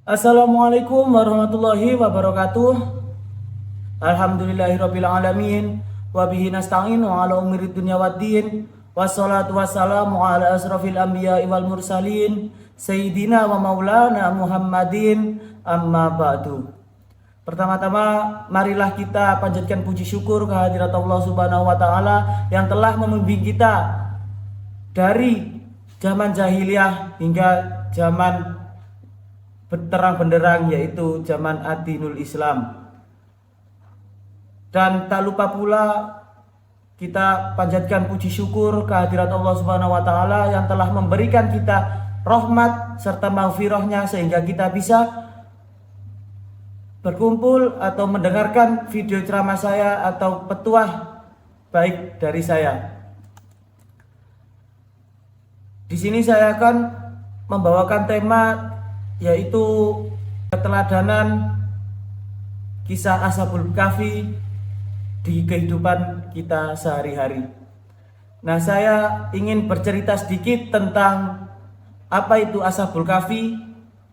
Assalamualaikum warahmatullahi wabarakatuh. Alhamdulillahirabbil alamin wa bihi nasta'in wa ala umuri dunya waddin. Wassalatu wassalamu ala asrofil anbiya'i wal mursalin sayyidina wa maulana Muhammadin, amma ba'du. Pertama-tama marilah kita panjatkan puji syukur kehadirat Allah Subhanahu wa taala yang telah membimbing kita dari zaman jahiliyah hingga zaman terang benderang, yaitu zaman ad-dinul Islam. Dan tak lupa pula kita panjatkan puji syukur kehadirat Allah Subhanahu wa taala yang telah memberikan kita rahmat serta maghfirahnya sehingga kita bisa berkumpul atau mendengarkan video ceramah saya atau petuah baik dari saya. Di sini saya akan membawakan tema yaitu keteladanan kisah Ashabul Kahfi di kehidupan kita sehari-hari. Nah, saya ingin bercerita sedikit tentang apa itu Ashabul Kahfi.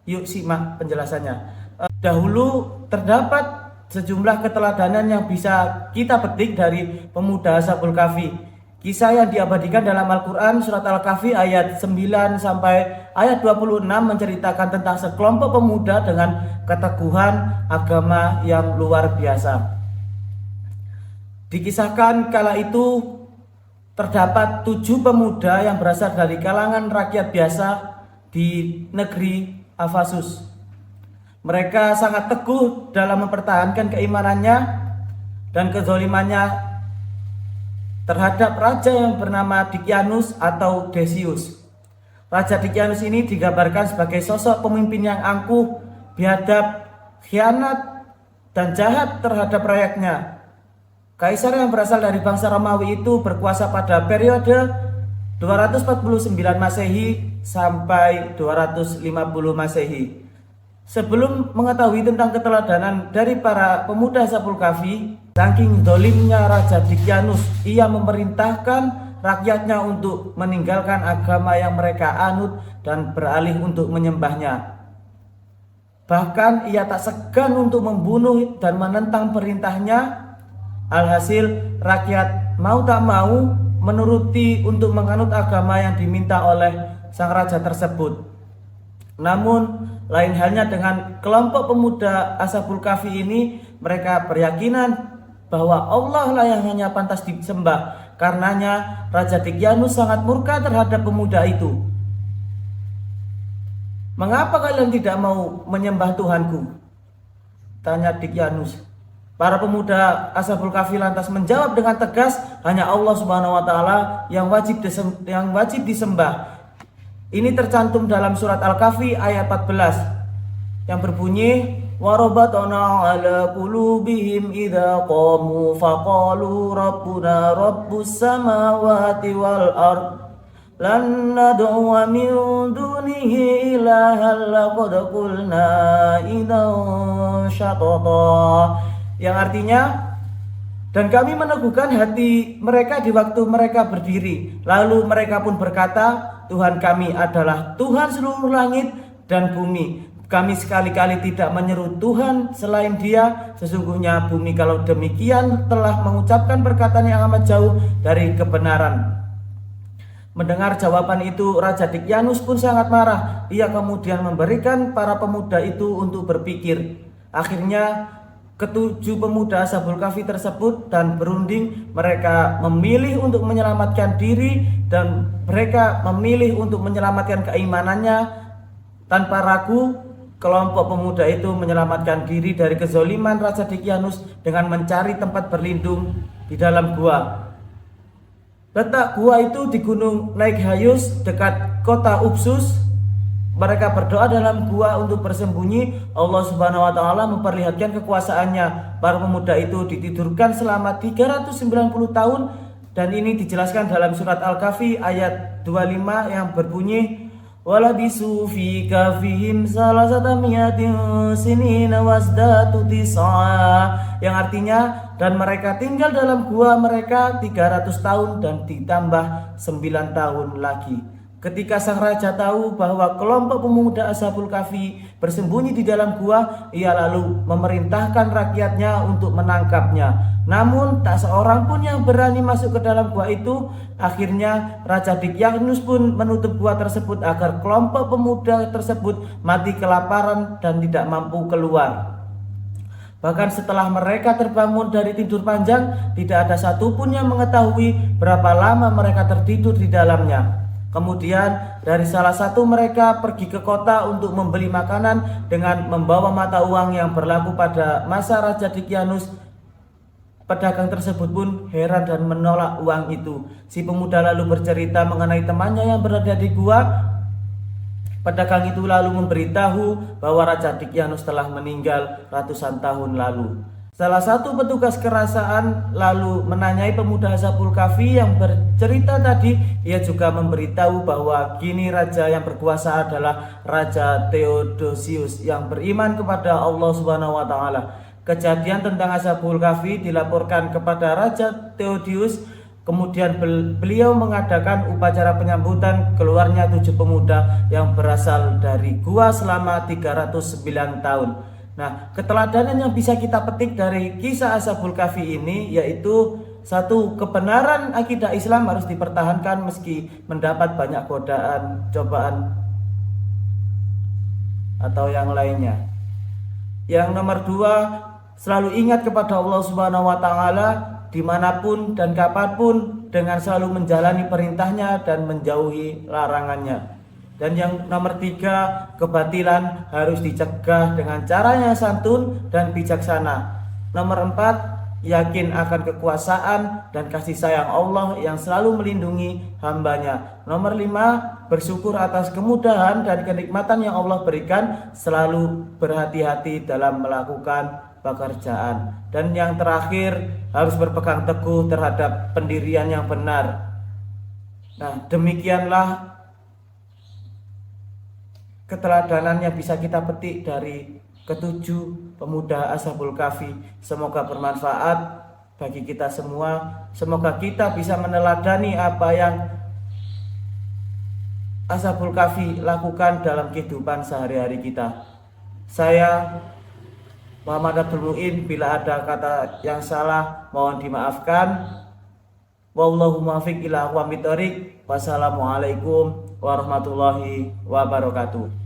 Yuk simak penjelasannya. Dahulu terdapat sejumlah keteladanan yang bisa kita petik dari pemuda Ashabul Kahfi. Kisah yang diabadikan dalam Al-Quran surat Al-Kahfi ayat 9 sampai ayat 26 menceritakan tentang sekelompok pemuda dengan keteguhan agama yang luar biasa. Dikisahkan kala itu terdapat 7 pemuda yang berasal dari kalangan rakyat biasa di negeri Afasus. Mereka sangat teguh dalam mempertahankan keimanannya dan kezalimannya terhadap raja yang bernama Dicyanus atau Decius. Raja Dicyanus ini digambarkan sebagai sosok pemimpin yang angkuh, biadab, khianat, dan jahat terhadap rakyatnya. Kaisar yang berasal dari bangsa Romawi itu berkuasa pada periode 249 Masehi sampai 250 Masehi. Sebelum mengetahui tentang keteladanan dari para pemuda Ashabul Kahfi, saking dolimnya Raja Dicyanus, ia memerintahkan rakyatnya untuk meninggalkan agama yang mereka anut dan beralih untuk menyembahnya. Bahkan ia tak segan untuk membunuh dan menentang perintahnya. Alhasil rakyat mau tak mau menuruti untuk menganut agama yang diminta oleh sang raja tersebut. Namun lain halnya dengan kelompok pemuda Ashabul Kahfi ini, mereka berkeyakinan bahwa Allah lah yang hanya pantas disembah. Karenanya Raja Dicyanus sangat murka terhadap pemuda itu. "Mengapa kalian tidak mau menyembah Tuhanku?" tanya Dicyanus. Para pemuda Ashabul Kahfi lantas menjawab dengan tegas, hanya Allah Subhanahu wa taala yang wajib disembah. Ini tercantum dalam surat Al-Kahfi ayat 14 yang berbunyi, "Warabatna 'ala qulubihim idza qamu faqalu rabbuna rabbus samawati wal ard lan nad'u min dunihi ilahan laqad qulna idzan syatata." Yang artinya, dan kami meneguhkan hati mereka di waktu mereka berdiri. Lalu mereka pun berkata, "Tuhan kami adalah Tuhan seluruh langit dan bumi. Kami sekali-kali tidak menyeru Tuhan selain Dia. Sesungguhnya bumi kalau demikian telah mengucapkan perkataan yang amat jauh dari kebenaran." Mendengar jawaban itu, Raja Dicyanus pun sangat marah. Ia kemudian memberikan para pemuda itu untuk berpikir. Akhirnya ketujuh pemuda Ashabul Kahfi tersebut dan berunding, mereka memilih untuk menyelamatkan diri dan mereka memilih untuk menyelamatkan keimanannya. Tanpa ragu, kelompok pemuda itu menyelamatkan diri dari kezaliman Raja Dicyanus dengan mencari tempat berlindung di dalam gua. Letak gua itu di Gunung Naikhayus dekat kota Upsus. Mereka berdoa dalam gua untuk bersembunyi. Allah Subhanahu wa taala memperlihatkan kekuasaannya. Para pemuda itu ditidurkan selama 390 tahun dan ini dijelaskan dalam surat Al-Kahfi ayat 25 yang berbunyi, "Walabisu fi kahfihim salasata miyatin sinina wasdatu tis'a." Yang artinya, dan mereka tinggal dalam gua mereka 300 tahun dan ditambah 9 tahun lagi. Ketika sang raja tahu bahwa kelompok pemuda Ashabul Kahfi bersembunyi di dalam gua, ia lalu memerintahkan rakyatnya untuk menangkapnya. Namun tak seorang pun yang berani masuk ke dalam gua itu. Akhirnya Raja Daqyanus pun menutup gua tersebut agar kelompok pemuda tersebut mati kelaparan dan tidak mampu keluar. Bahkan setelah mereka terbangun dari tidur panjang, tidak ada satupun yang mengetahui berapa lama mereka tertidur di dalamnya. Kemudian dari salah satu mereka pergi ke kota untuk membeli makanan dengan membawa mata uang yang berlaku pada masa Raja Daqyanus. Pedagang tersebut pun heran dan menolak uang itu. Si pemuda lalu bercerita mengenai temannya yang berada di gua. Pedagang itu lalu memberitahu bahwa Raja Daqyanus telah meninggal ratusan tahun lalu. Salah satu petugas kerajaan lalu menanyai pemuda Ashabul Kahfi yang bercerita tadi. Ia juga memberitahu bahwa kini raja yang berkuasa adalah Raja Theodosius yang beriman kepada Allah Subhanahu wa taala. Kejadian tentang Ashabul Kahfi dilaporkan kepada Raja Theodosius. Kemudian beliau mengadakan upacara penyambutan keluarnya 7 pemuda yang berasal dari gua selama 309 tahun. Nah, keteladanan yang bisa kita petik dari kisah Ashabul Kahfi ini yaitu satu, kebenaran akidah Islam harus dipertahankan meski mendapat banyak godaan, cobaan atau yang lainnya. Yang nomor 2, selalu ingat kepada Allah Subhanahu wa taala dimanapun dan kapanpun dengan selalu menjalani perintahnya dan menjauhi larangannya. Dan yang nomor 3, kebatilan harus dicegah dengan cara yang santun dan bijaksana. Nomor 4, yakin akan kekuasaan dan kasih sayang Allah yang selalu melindungi hambanya. Nomor 5, bersyukur atas kemudahan dan kenikmatan yang Allah berikan, selalu berhati-hati dalam melakukan pekerjaan. Dan yang terakhir, harus berpegang teguh terhadap pendirian yang benar. Nah, demikianlah keteladanan yang bisa kita petik dari ketujuh pemuda Ashabul Kahfi. Semoga bermanfaat bagi kita semua. Semoga kita bisa meneladani apa yang Ashabul Kahfi lakukan dalam kehidupan sehari-hari kita. Saya Muhammad Abdul Mu'in, bila ada kata yang salah mohon dimaafkan. Wallahu muwaffiq ila aqwamit thoriq. Wassalamualaikum warahmatullahi wabarakatuh.